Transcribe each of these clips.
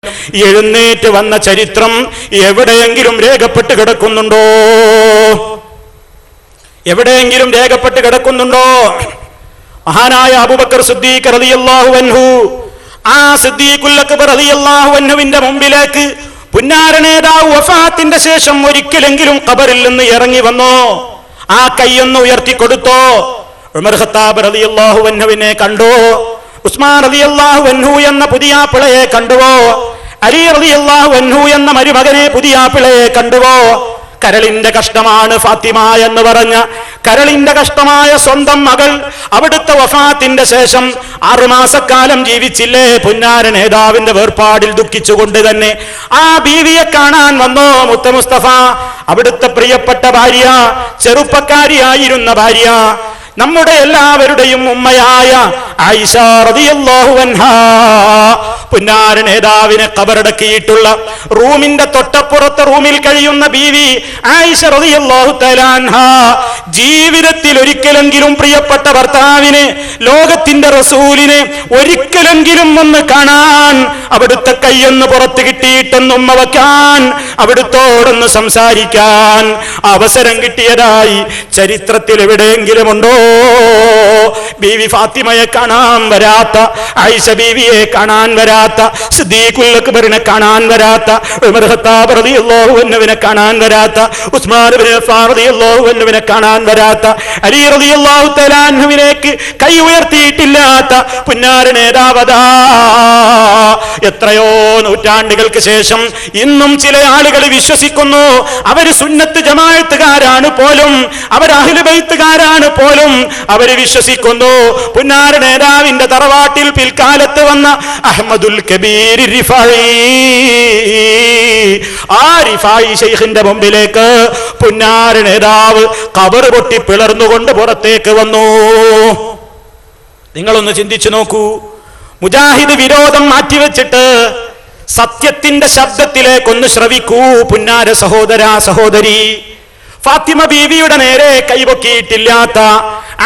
എഴുന്നേറ്റ് വന്ന ചരിത്രം എവിടെയെങ്കിലും രേഖപ്പെട്ട് കിടക്കുന്നുണ്ടോ? എവിടെയെങ്കിലും രേഖപ്പെട്ട് കിടക്കുന്നുണ്ടോ? മഹാനായ അബൂബക്കർ സിദ്ദീഖ് റളിയല്ലാഹു അൻഹു, ആ സിദ്ദീഖുൽ അക്ബർ റളിയല്ലാഹു അൻഹുവിന്റെ മുമ്പിലേക്ക് പുന്നാര നേതാവ് വഫാത്തിന്റെ ശേഷം ഒരിക്കലെങ്കിലും ഖബറിൽ നിന്ന് ഇറങ്ങി വന്നോ? ആ കൈയൊന്ന് ഉയർത്തിക്കൊടുത്തോ? ഉമർ ഖത്താബ് റളിയല്ലാഹു അൻഹുവിനെ കണ്ടോ? ഉസ്മാൻ റളിയല്ലാഹു അൻഹു എന്ന പുതിയാപ്പിളയെ കണ്ടുവോ? അലി റളിയല്ലാഹു അൻഹു എന്ന മരുമകനെ പുതിയാപ്പിളയെ കണ്ടുവോ? കരളിന്റെ കഷ്ടമാണ് ഫാത്തിമ എന്ന് പറഞ്ഞ കരളിന്റെ കഷ്ടമായ സ്വന്തം മകൾ അവിടുത്തെ വഫാത്തിന്റെ ശേഷം 6 മാസക്കാലം ജീവിച്ചില്ലേ? പുന്നാര നേതാവിന്റെ വേർപാടിൽ ദുഃഖിച്ചുകൊണ്ട് തന്നെ ആ ബീവിയെ കാണാൻ വന്നോ മുത്ത മുസ്തഫ? അവിടുത്തെ പ്രിയപ്പെട്ട ഭാര്യ, ചെറുപ്പക്കാരിയായിരുന്ന ഭാര്യ, നമ്മുടെ എല്ലാവരുടെയും ഉമ്മയായ ആയിഷ റളിയല്ലാഹു അൻഹാ, പുന്നാര നേതാവിനെ ഖബറടക്കിയിട്ടുള്ള റൂമിന്റെ തൊട്ടപ്പുറത്തെ റൂമിൽ കഴിയുന്ന ബീവി ആയിഷ റളിയല്ലാഹു തആല അൻഹാ ജീവിതത്തിൽ ഒരിക്കലെങ്കിലും പ്രിയപ്പെട്ട ഭർത്താവിനെ, ലോകത്തിന്റെ റസൂലിനെ ഒരിക്കലെങ്കിലും ഒന്ന് കാണാൻ, അവിടുത്തെ കൈയൊന്ന് പുറത്ത് കിട്ടിയിട്ടെന്ന് ഉമ്മ വയ്ക്കാൻ, അവിടുത്തോടൊന്ന് സംസാരിക്കാൻ അവസരം കിട്ടിയതായി ചരിത്രത്തിൽ എവിടെയെങ്കിലും ഉണ്ടോ? ബീവി ഫാത്തിമയെ കാണാൻ വരാത്ത, ആയിഷ ബീവിയെ കാണാൻ വരാത്ത, സിദ്ദീഖുൽ അക്ബറിനെ കാണാൻ വരാത്ത, ഉമർ ഖത്താബ് റളിയല്ലാഹു അൻഹുവിനെ കാണാൻ വരാത്ത, ഉസ്മാൻ ഇബ്നു അഫ്ഫാൻ റളിയല്ലാഹു അൻഹുവിനെ കാണാൻ വരാത്ത, അലി റളിയല്ലാഹു തആല അൻഹുവിലേക്ക് കൈ ഉയർത്തിയിട്ടില്ലാത്ത പുന്നാര നേതാവതാ എത്രയോ നൂറ്റാണ്ടുകൾക്ക് ശേഷം ഇന്നും ചില ആളുകൾ വിശ്വസിക്കുന്നു അവര് സുന്നത്ത് ജമാഅത്തുകാരാണ് പോലും, അവർ അഹ്ലു ബൈത്തുകാരാണ് പോലും. അവര് വിശ്വസിക്കുന്നു പുന്നാര നേതാവിന്റെ തറവാട്ടിൽ പിൽക്കാലത്ത് വന്ന അഹ്മദുൽ കബീർ റിഫായി, ആ റിഫായി ശൈഖിന്റെ മുമ്പിലേക്ക് പുന്നാര നേതാവ് ഖബർ പൊട്ടി പിളർന്നുകൊണ്ട് പുറത്തേക്ക് വന്നു. നിങ്ങളൊന്ന് ചിന്തിച്ചു നോക്കൂ. മുജാഹിദ് വിരോധം മാറ്റിവെച്ചിട്ട് സത്യത്തിന്റെ ശബ്ദത്തിലേക്കൊന്ന് ശ്രവിക്കൂ പുന്നാര സഹോദര സഹോദരി. ഫാത്തിമ ബീവിയുടെ നേരെ കൈപൊക്കിയിട്ടില്ലാത്ത,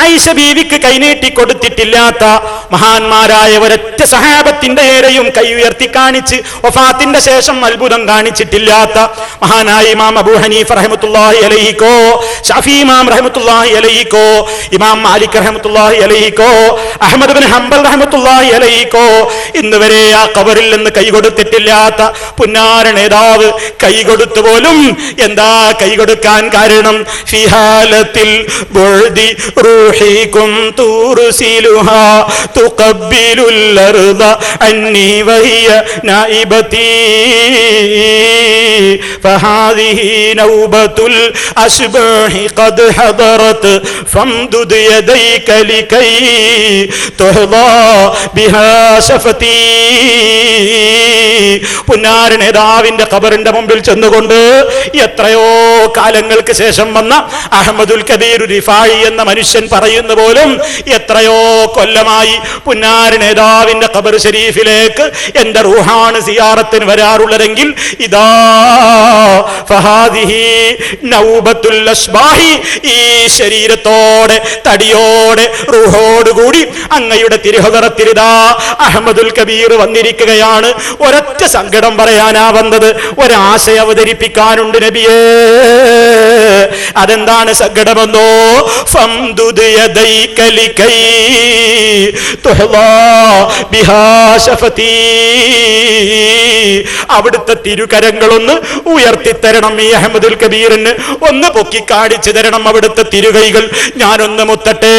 ആയിഷ ബീവിക്ക് കൈനീട്ടി കൊടുത്തിട്ടില്ലാത്ത മഹാന്മാരായ ഒരൊറ്റ സഹാബത്തിന്റെ നേരെയും കൈ ഉയർത്തി കാണിച്ച് വഫാത്തിന്റെ ശേഷം അത്ഭുതം കാണിച്ചിട്ടില്ലാത്ത മഹാനായ ഇമാം അബൂ ഹനീഫ റഹ്മത്തുള്ളാഹി അലൈഹിക്കോ, ഷാഫി ഇമാം റഹ്മത്തുള്ളാഹി അലൈഹിക്കോ, ഇമാം മാലിക് റഹ്മത്തുള്ളാഹി അലൈഹിക്കോ, അഹ്മദ് ഇബ്നു ഹംബൽ റഹ്മത്തുള്ളാഹി അലൈഹിക്കോ ഇന്ന് വരെ ആ ഖബറിൽ നിന്ന് കൈ കൊടുത്തിട്ടില്ലാത്ത പുന്നാര നേതാവ് കൈ കൊടുത്തു പോലും. എന്താ കൈ കൊടുക്കാൻ കാരണം? ഫിഹാലത്തിൽ ബുഅദി റൂഹികും തുർസിലുഹാ തുഖബ്ബിലുൽ അർദ അന്നി വഹിയ നായിബതി ഫഹാദിഹി നൗബത്തുൽ അശ്ബാഹി ഖദ് ഹദറത് ഫംദുദ് യദൈക ലികൈ തുഹ്ദാ ബിഹാ ശഫതി. പുന്നാര നേതാവിന്റെ ഖബറിന്റെ മുമ്പിൽ ചെന്നുകൊണ്ട് എത്രയോ കാലങ്ങൾക്ക് ശേഷം വന്ന അഹ്മദുൽ കബീർ റിഫായി എന്ന മനുഷ്യൻ പറയുന്ന പോലും എത്രയോ കൊല്ലമായി പുന്നാര നേതാവിന്റെ ഖബർ ശരീഫിലേക്ക് എന്റെ റൂഹാണ് സിയാറത്തിന് വരാറുള്ളതെങ്കിൽ ഇതാ ഫഹാദിഹി നൗബത്തുൽ അശ്ബാഹി, ഈ ശരീരത്തോടെ തടിയോടെ റൂഹോടുകൂടി അങ്ങയുടെ തിരുഹദറത്തിലിതാ അഹ്മദുൽ കബീർ വന്നിരിക്കുകയാണ്. ഒരൊറ്റ സങ്കടം പറയാനാ വന്നത്, ഒരാശയം അവതരിപ്പിക്കാനുണ്ട് നബിയേ. അതെന്താണ് സങ്കടമെന്നോ? ഫംദുദ് യദൈക ലികൈ തുഹ്ദാ ബിഹാ ശഫതി, അവിടുത്തെ തിരുകരങ്ങളൊന്ന് ഉയർത്തിത്തരണം ഈ അഹ്മദുൽ കബീറിന്, ഒന്ന് പൊക്കി കാണിച്ചു തരണം അവിടുത്തെ തിരുകൈകൾ. ഞാനൊന്ന് മുത്തട്ടെ,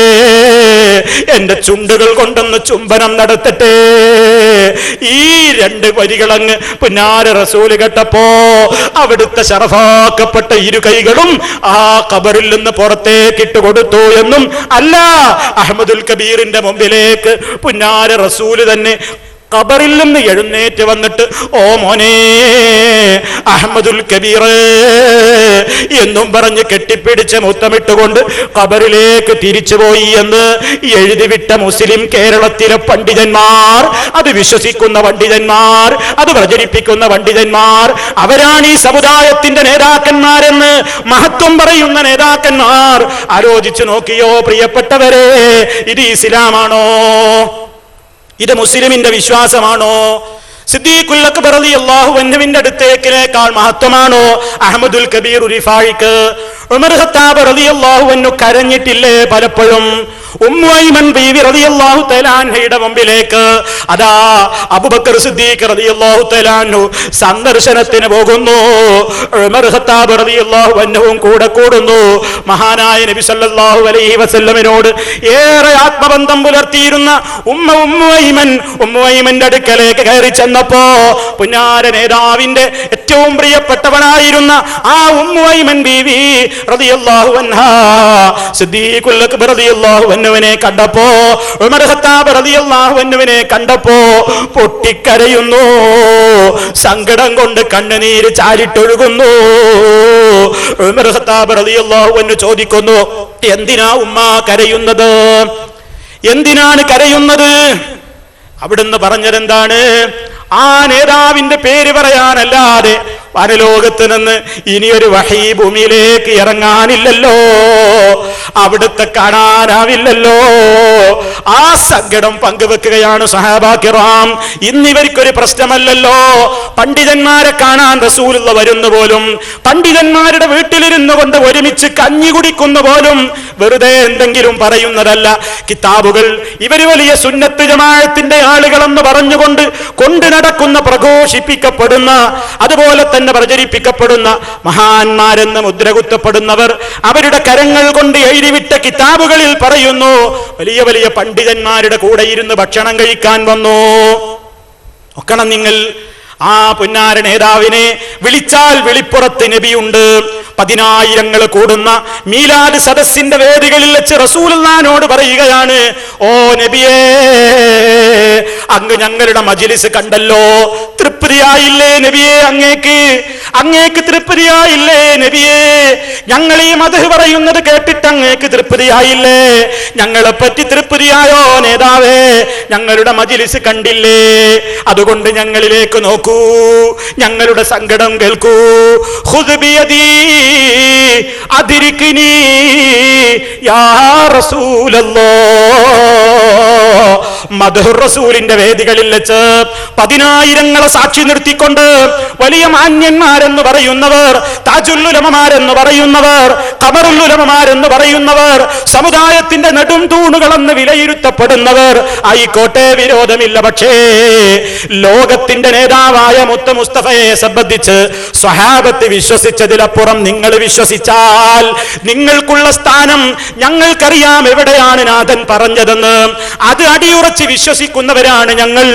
എന്റെ ചുണ്ടുകൾ കൊണ്ടൊന്ന് ചുംബനം നടത്തട്ടെ. ഈ 2 വരികളങ്ങ് പുന്നാര റസൂല് കേട്ടപ്പോ അവിടുത്തെ ശറഫാക്കപ്പെട്ട ഇരു കൈകളും ആ ഖബറിൽ നിന്ന് പുറത്തേക്ക് ഇട്ട് കൊടുത്തു എന്നും അല്ല, അഹ്മദുൽ കബീറിന്റെ മുമ്പിലേക്ക് പുന്നാര റസൂല് തന്നെ ഖബറിൽ നിന്ന് എഴുന്നേറ്റ് വന്നിട്ട് ഓ മോനെ അഹ്മദുൽ കബീർ എന്നും പറഞ്ഞ് കെട്ടിപ്പിടിച്ച് മുത്തമിട്ടുകൊണ്ട് ഖബറിലേക്ക് തിരിച്ചുപോയി എന്ന് എഴുതിവിട്ട മുസ്ലിം കേരളത്തിലെ പണ്ഡിതന്മാർ, അത് വിശ്വസിക്കുന്ന പണ്ഡിതന്മാർ, അത് പ്രചരിപ്പിക്കുന്ന പണ്ഡിതന്മാർ, അവരാണ് ഈ സമുദായത്തിന്റെ നേതാക്കന്മാരെന്ന് മഹത്വം പറയുന്ന നേതാക്കന്മാർ. ആലോചിച്ചു നോക്കിയോ പ്രിയപ്പെട്ടവരെ, ഇത് ഇസ്ലാമാണോ? ഇത് മുസ്ലിമിന്റെ വിശ്വാസമാണോ? സിദ്ദീഖുൽ അക്ബർ റളിയല്ലാഹു അൻഹുവിന്റെ അടുത്തേക്കിനേക്കാൾ മഹത്വമാണോ അഹ്മദുൽ കബീർ റിഫായിക്ക്? ഉമർ ഖത്താബ് റളിയല്ലാഹു അൻഹു കരഞ്ഞിട്ടില്ലേ പലപ്പോഴും? ഉമ്മു ഐമൻ ബീവി റളിയല്ലാഹു തആല അൻഹയുടെ മുമ്പിലേക്ക് അതാ അബൂബക്കർ സിദ്ദീഖ് റളിയല്ലാഹു തആല അൻഹു സന്ദർശനത്തിന് പോകുന്നു. ഉമർ ഖത്താബ് റളിയല്ലാഹു അൻഹുവും കൂടെ കൂടുന്നു. മഹാനായ നബി സല്ലല്ലാഹു അലൈഹി വസല്ലമിനോട് ഏറെ ആത്മബന്ധം പുലർത്തിയിരുന്ന ഉമ്മു ഐമന്റെ അടുക്കലേക്ക് കയറി ചെന്നപ്പോ പുന്നാര നേതാവിന്റെ ഏറ്റവും പ്രിയപ്പെട്ടവനായിരുന്ന ആ ഉമ്മു ഐമൻ ബീവി റളിയല്ലാഹു അൻഹാ സിദ്ദീഖുൽ അക്ബർ റളിയല്ലാഹു അൻഹുവിനെ കണ്ടപ്പോ, ഉമർ ഖത്താബ് റളിയല്ലാഹു അൻഹുവിനെ കണ്ടപ്പോ പൊട്ടിക്കരയുന്നു. സങ്കടം കൊണ്ട് കണ്ണുനീര് ചാരിട്ടൊഴുകുന്നു. ഉമർ ഖത്താബ് റളിയല്ലാഹു അൻഹു ചോദിക്കുന്നു, എന്തിനാ ഉമ്മ കരയുന്നത്? എന്തിനാണ് കരയുന്നത്? അവിടുന്ന് പറഞ്ഞതെന്താണ്? ആ നേതാവിന്റെ പേര് പറയാനല്ലാതെ പരലോകത്ത് നിന്ന് ഇനിയൊരു വഹീ ഭൂമിയിലേക്ക് ഇറങ്ങാനില്ലല്ലോ, അവിടുത്തെ കാണാനാവില്ലല്ലോ. ആ സങ്കടം പങ്കുവെക്കുകയാണ് സഹാബാ കിറാം. ഇന്നിവർക്കൊരു പ്രശ്നമല്ലല്ലോ പണ്ഡിതന്മാരെ കാണാൻ റസൂലുള്ള വരുന്നു പോലും, പണ്ഡിതന്മാരുടെ വീട്ടിലിരുന്നു കൊണ്ട് ഒരുമിച്ച് കഞ്ഞി കുടിക്കുന്നു പോലും വെറുതെ എന്തെങ്കിലും പറയുന്നതല്ല. കിതാബുകൾ ഇവർ വലിയ സുന്നത്ത് ജമാഅത്തിന്റെ ആളുകളെന്ന് പറഞ്ഞുകൊണ്ട് കൊണ്ടു നടക്കുന്ന, പ്രഘോഷിപ്പിക്കപ്പെടുന്ന, അതുപോലെ തന്നെ പ്രചരിപ്പിക്കപ്പെടുന്ന മഹാന്മാരെന്ന് മുദ്രകുത്തപ്പെടുന്നവർ അവരുടെ കരങ്ങൾ കൊണ്ട് എഴുതിവിട്ട കിതാബുകളിൽ പറയുന്നു, വലിയ വലിയ പണ്ഡിതന്മാരുടെ കൂടെ ഇരുന്ന് ഭക്ഷണം കഴിക്കാൻ വന്നു. നോക്കണം നിങ്ങൾ, ആ പുന്നാര നേതാവിനെ വിളിച്ചാൽ വിളിപ്പുറത്ത് നബിയുണ്ട്. 10,000 കൂടുന്ന മീലാദ് സദസ്സിന്റെ വേദികളിൽ വെച്ച് റസൂലുള്ളാഹിനോട് പറയുകയാണ്, ഓ നബിയേ, അങ്ങ് ഞങ്ങളുടെ മജ്ലിസ് കണ്ടല്ലോ, തൃപ്തിയായില്ലേ നബിയേ? അങ്ങേക്ക് തൃപ്തിയായില്ലേ നബിയേ? ഞങ്ങൾ ഈ മദ്ഹ് പറയുന്നത് കേട്ടിട്ട് അങ്ങേക്ക് തൃപ്തിയായില്ലേ? ഞങ്ങളെ പറ്റി തൃപ്തിയായോ നേതാവേ? ഞങ്ങളുടെ മജ്ലിസ് കണ്ടില്ലേ? അതുകൊണ്ട് ഞങ്ങളിലേക്ക് നോക്കൂ, ഞങ്ങളുടെ സങ്കടം കേൾക്കൂ. ഖുദ് ബിയദീ അദ്രിക്നി യാ റസൂലല്ലാഹ്. മദ്ഹ് റസൂലിന്റെ വേദികളിൽ വെച്ച് 10,000 സാക്ഷി നിർത്തിക്കൊണ്ട് വലിയ മാന്യന്മാരെന്ന് പറയുന്നവർ, താജുൽ ഉലമമാരെന്ന് പറയുന്നവർ, ഖമറുൽ ഉലമമാരെന്ന് പറയുന്നവർ, സമുദായത്തിന്റെ നെടും തൂണുകളെന്ന് വിലയിരുത്തപ്പെടുന്നവർ ആയിക്കോട്ടെ, വിരോധമില്ല. പക്ഷേ ലോകത്തിന്റെ നേതാവായ മുത്ത് മുസ്തഫയെ സംബന്ധിച്ച് സ്വഹാബത്ത് വിശ്വസിച്ചതിലപ്പുറം നിങ്ങൾ വിശ്വസിച്ചാൽ നിങ്ങൾക്കുള്ള സ്ഥാനം ഞങ്ങൾക്കറിയാം എവിടെയാണ് നാഥൻ പറഞ്ഞതെന്ന്. അത് അടിയുറച്ച് വിശ്വസിക്കുന്നവരാണ് ഞങ്ങൾ.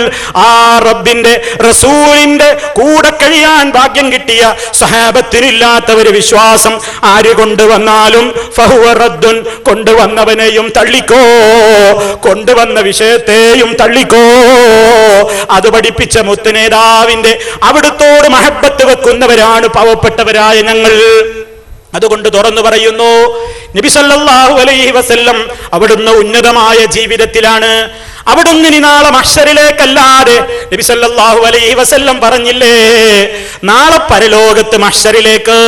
ആ റബ്ബിന്റെ റസൂലിന്റെ കൂടെ കഴിയാൻ ഭാഗ്യം കിട്ടിയ സ്വഹാബത്തിനില്ലാത്ത ഒരു വിശ്വാസം ആര് കൊണ്ടുവന്നാലും ഫഹുവ റദ്ദുൻ, കൊണ്ടുവന്നവനെയും തള്ളിക്കോ, കൊണ്ടുവന്ന വിഷയത്തെയും തള്ളിക്കോ. അത് പഠിപ്പിച്ച മുത്തുനേതാവിന്റെ അവിടുത്തോട് മഹബത്ത് വെക്കുന്നവരാണ് പാവപ്പെട്ടവരായ ഞങ്ങൾ. അതുകൊണ്ട് തുറന്നു പറയുന്നു, നബി സല്ലല്ലാഹു അലൈഹി വസല്ലം അവിടുന്ന് ഉന്നതമായ ജീവിതത്തിലാണ്. അവിടുന്ന് ഇനി നാളെ മഹ്ശറിലേക്കല്ലാതെ നബി സല്ലല്ലാഹു അലൈഹി വസല്ലം പറഞ്ഞില്ലേ, നാളെ പരലോകത്ത് മഹ്ശറിലേക്ക്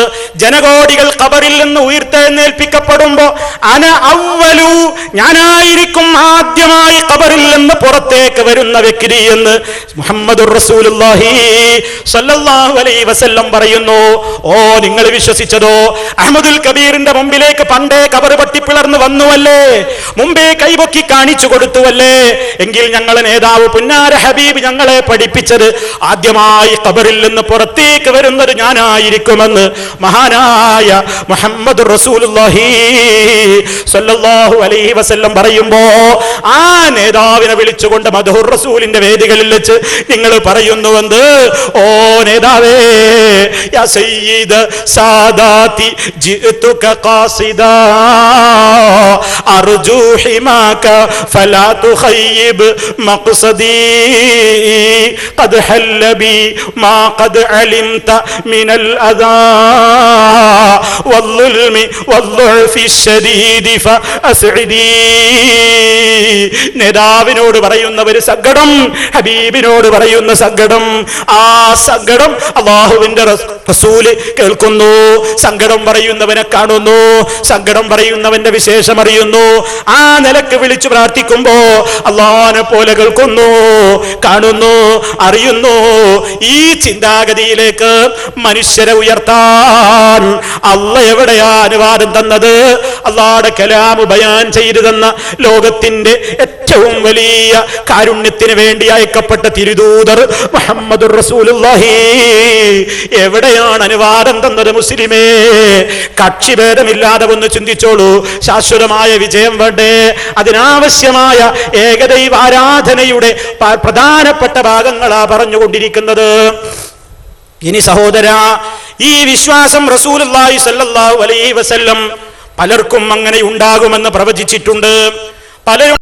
ജനകോടികൾ ഖബറിൽ നിന്ന് ഉയർത്തെഴുന്നേൽപ്പിക്കപ്പെടുമ്പോ അന അവ്വലു, ഞാനായിരിക്കും ആദ്യമായി ഖബറിൽ നിന്ന് പുറത്തേക്ക് വരുന്ന വ്യക്തി എന്ന് മുഹമ്മദുർ റസൂലുള്ളാഹി സല്ലല്ലാഹു അലൈഹി വസല്ലം പറയുന്നു. ഓ നിങ്ങൾ വിശ്വസിച്ചതോ? അഹ്മദുൽ കബീറിന്റെ മുമ്പിലേക്ക് പണ്ടേ ഖബർ പൊട്ടിപ്പിളർന്നു വന്നുവല്ലേ, മുമ്പേ കൈപൊക്കി കാണിച്ചു കൊടുത്തുവല്ലേ? എങ്കിൽ ഞങ്ങളെ നേതാവ് പുന്നാര ഹബീബ് ഞങ്ങളെ പഠിപ്പിച്ചത് ആദ്യമായി ഖബറിൽ നിന്ന് പുറത്തേക്ക് വരുന്നത് ഞാനായിരിക്കുമെന്ന് മഹാനായ മുഹമ്മദുർ റസൂലുള്ളാഹി സ്വല്ലല്ലാഹു അലൈഹി വസല്ലം പറയുമ്പോ ആ നേതാവിനെ വിളിച്ചുകൊണ്ട് മദ്ഹുർ റസൂലിന്റെ വേദികളിൽ വെച്ച് നിങ്ങൾ പറയുന്നുവെന്ന്, ഓ നേതാവേ, യാ സയ്യിദ സാദാതി ജിഅ്തുക ഖാസിദാ അർജു ഹിമാക ഫലാ തുഖയ്യിബ് മഖ്സദി ഖദ് ഹല്ല ബി മാ ഖദ് അലിംത മിനൽ അദാ വൽളുൽമി വൽളുഅഫി ശദീദി ഫഅസ്ഇദി. നേതാവിനോട് പറയുന്ന ഒരു സങ്കടം, ഹബീബിനോട് പറയുന്ന സങ്കടം, ആ സങ്കടം അല്ലാഹുവിന്റെ റസൂല് കേൾക്കുന്നു. സങ്കടം പറയുന്നവനെ കാണുന്നു, സങ്കടം പറയുന്നവന്റെ വിശേഷം അറിയുന്നു. ആ നിലക്ക് വിളിച്ചു പ്രാർത്ഥിക്കുമ്പോ അല്ലാഹുവിനെ പോലെ കേൾക്കുന്നു, കാണുന്നു, അറിയുന്നു. ഈ ചിന്താഗതിയിലേക്ക് മനുഷ്യരെ ഉയർത്താൻ അല്ലാഹ് എവിടെയാ അനുവാദം തന്നത്? അല്ലാഹുവിന്റെ കലാം ബയാൻ ചെയ്തു തന്ന ലോകത്തിന്റെ ഏറ്റവും വലിയ കാരുണ്യത്തിന് വേണ്ടി അയക്കപ്പെട്ട തിരുദൂതർ മുഹമ്മദുർ റസൂലുള്ളാഹി എവിടെയാണ് അനുവാദം തന്നത്? മുസ്ലിമേ, കക്ഷിഭേദമില്ലാതെ ഒന്ന് ചിന്തിച്ചോളൂ. ശാശ്വതമായ വിജയം വേണ്ടേ? അതിനാവശ്യമായ ഏകദൈവ ആരാധനയുടെ പ്രധാനപ്പെട്ട ഭാഗങ്ങളാ പറഞ്ഞുകൊണ്ടിരിക്കുന്നത്. ഇനി സഹോദര, ഈ വിശ്വാസം റസൂലുള്ളാഹി സ്വല്ലല്ലാഹു അലൈഹി വസല്ലം പലർക്കും അങ്ങനെ ഉണ്ടാകുമെന്ന് പ്രവചിച്ചിട്ടുണ്ട്. പലരും